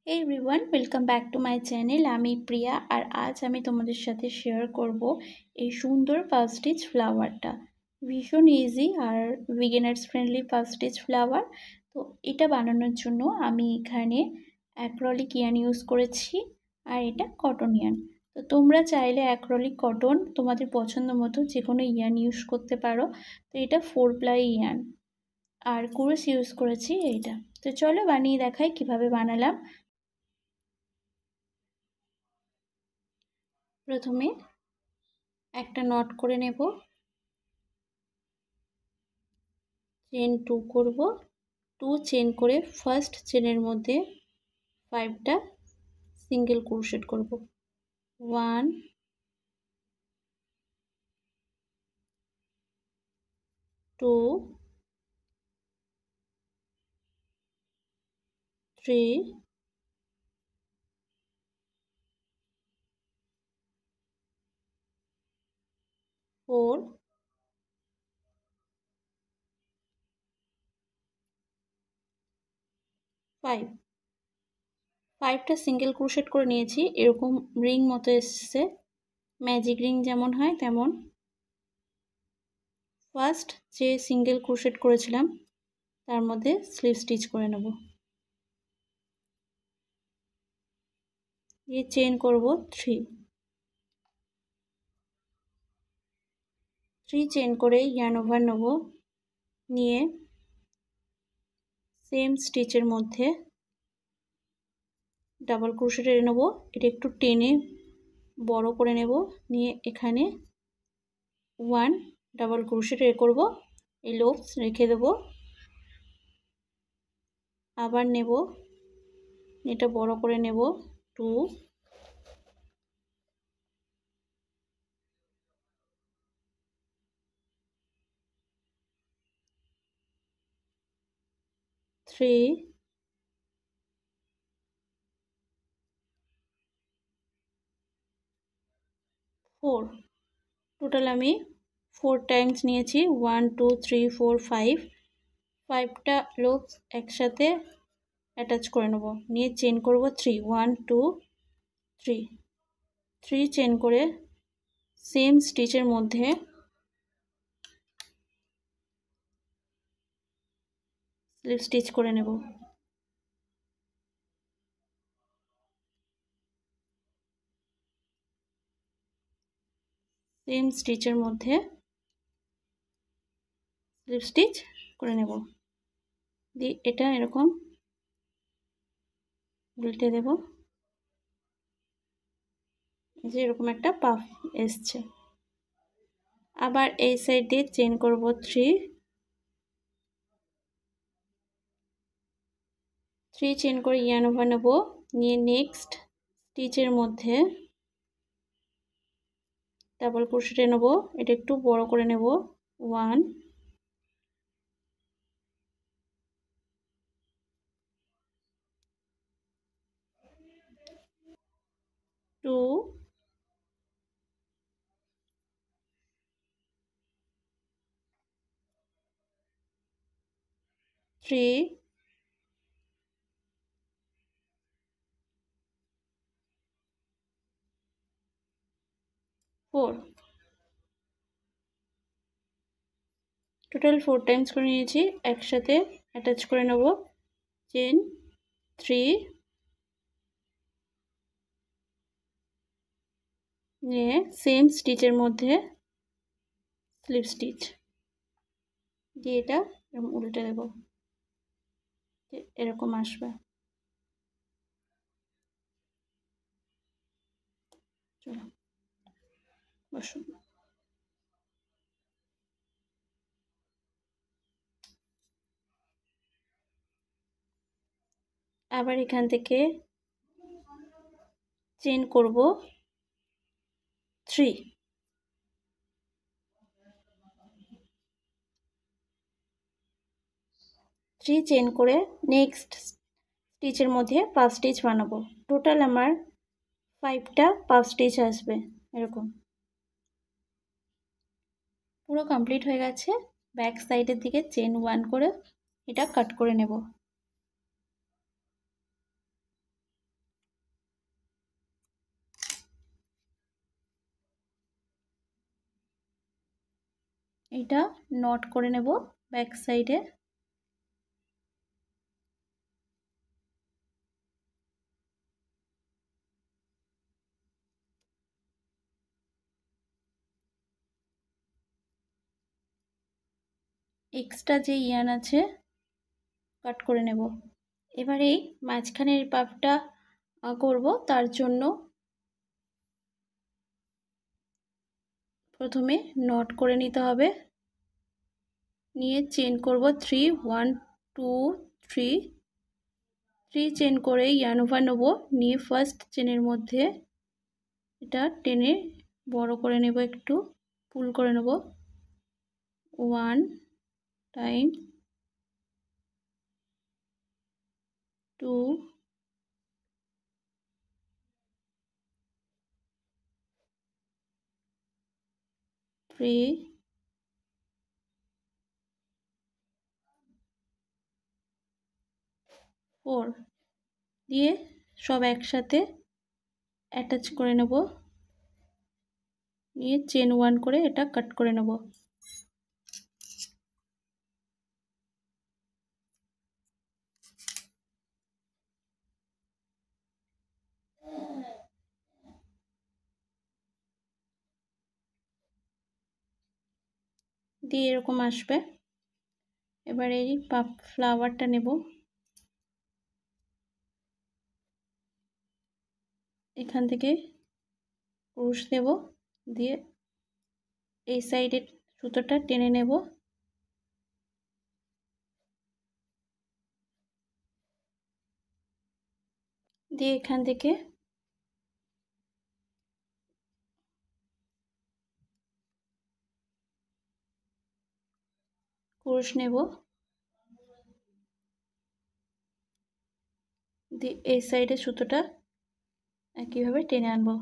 Hey everyone, welcome back to my channel. আমি প্রিয়া আর আজ আমি তোমাদের সাথে শেয়ার করব এই সুন্দর পাঁচ স্টিচ ফ্লাওয়ারটা। ভীষণ ইজি আর বিগিনার্স ফ্রেন্ডলি পাঁচ স্টিচ ফ্লাওয়ার। তো এটা বানানোর জন্য আমি এখানে অ্যাক্রিলিক ইয়ার্ন ইউজ করেছি আর এটা কটন ইয়ার্ন। তো তোমরা চাইলে অ্যাক্রিলিক কটন তোমাদের পছন্দ মতো যে কোনো ইয়ার্ন ইউজ করতে পারো। তো এটা 4 ply ইয়ার্ন আর কুরুশ ইউজ করেছি এইটা। তো চলো বানিয়ে দেখাই কিভাবে বানালাম। প্রথমে একটা নট করে নেব, চেন 2 করব, 2 চেন করে ফার্স্ট চেনের মধ্যে 5টা সিঙ্গেল ক্রোশেট করব। 1 2 3 4 5 5টা সিঙ্গেল ক্রোশেট করে নিয়েছি। এরকম রিং মতো এসছে, ম্যাজিক রিং যেমন হয় তেমন। ফার্স্ট যে সিঙ্গেল ক্রোশেট করেছিলাম তার মধ্যে স্লিপ স্টিচ করে নেব, দিয়ে চেন করব 3 চেন করে ইয়ার্ন ওভার নেব, নিয়ে সেম স্টিচের মধ্যে ডাবল ক্রোশেট এনে নেব। এটা একটু টেনে বড় করে নেব, নিয়ে এখানে 1 ডাবল ক্রোশেট করব, এই লুপস রেখে দেব। আবার নেব, এটা বড় করে নেব 2 3 4। টোটাল আমি 4 টাইমস নিয়েছি, 1 2 3 4 5। 5টা লুপস একসাথে অ্যাটাচ করে নেব, নিয়ে চেন করব 3 1 2 3 চেন করে সেম স্টিচের মধ্যে স্লিপ স্টিচ করে নেব। সেম স্টিচের মধ্যে স্লিপ স্টিচ করে নেব, দিয়ে এটা এরকম উল্টে দেব, যে এরকম একটা পাফ এসছে। আবার এই সাইড দিয়ে চেন করব 3 চেন করে ইয়ার্ন ওভার নেব, নিয়ে নেক্সট স্টিচের মধ্যে ডাবল ক্রোশেট নেব, এটা একটু বড় করে নেব 1 2 3 4। টোটাল 4 টাইমস করে নিয়েছি, একসাথে অ্যাটাচ করে নেব, চেন 3 নিয়ে সেম স্টিচের মধ্যে স্লিপ স্টিচ দিয়ে এটা এরকম উল্টে দেব, এরকম আসবে। চলো বসো। আবার এখান থেকে চেন করব 3 চেন করে নেক্সট স্টিচের মধ্যে পাঁচ স্টিচ বানাবো। টোটাল আমার 5টা পাঁচ স্টিচ আসবে এরকম। পুরো কমপ্লিট হয়ে গেছে। ব্যাক সাইডের দিকে চেন 1 করে এটা কাট করে নেব। এটা নট করে নেব ব্যাক সাইডে। এক্সট্রা যে ইয়ার্ন আছে কাট করে নেব। এবার এই মাঝখানের পাপটা করব, তার জন্য প্রথমে নট করে নিতে হবে, নিয়ে চেন করব 3 1 2 3 3 চেন করে ইয়ার্ন ওভার নেব, নিয়ে ফার্স্ট চেনের মধ্যে এটা টেনে বড় করে নেব, একটু পুল করে নেব 1 টাইম 2 3 4 দিয়ে সব একসাথে অ্যাটাচ করে নেব, নিয়ে চেন 1 করে এটা কাট করে নেব। দিয়ে এরকম আসবে। এবার এই ফ্লাওয়ারটা নেব, এখান থেকে ক্রুশ দেব, দিয়ে এই সাইডের সুতোটা টেনে নেব, দিয়ে এখান থেকে ক্রুশ নেব, দিয়ে এই সাইডে সুতোটা একইভাবে টেনে আনবো।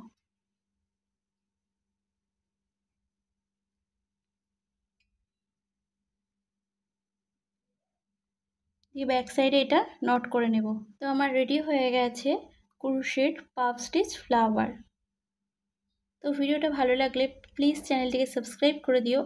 দিয়ে ব্যাক সাইডে এটা নট করে নেব। তো আমার রেডি হয়ে গেছে ক্রোশেট পাফ স্টিচ ফ্লাওয়ার। তো ভিডিওটা ভালো লাগলে প্লিজ চ্যানেলটিকে সাবস্ক্রাইব করে দিও।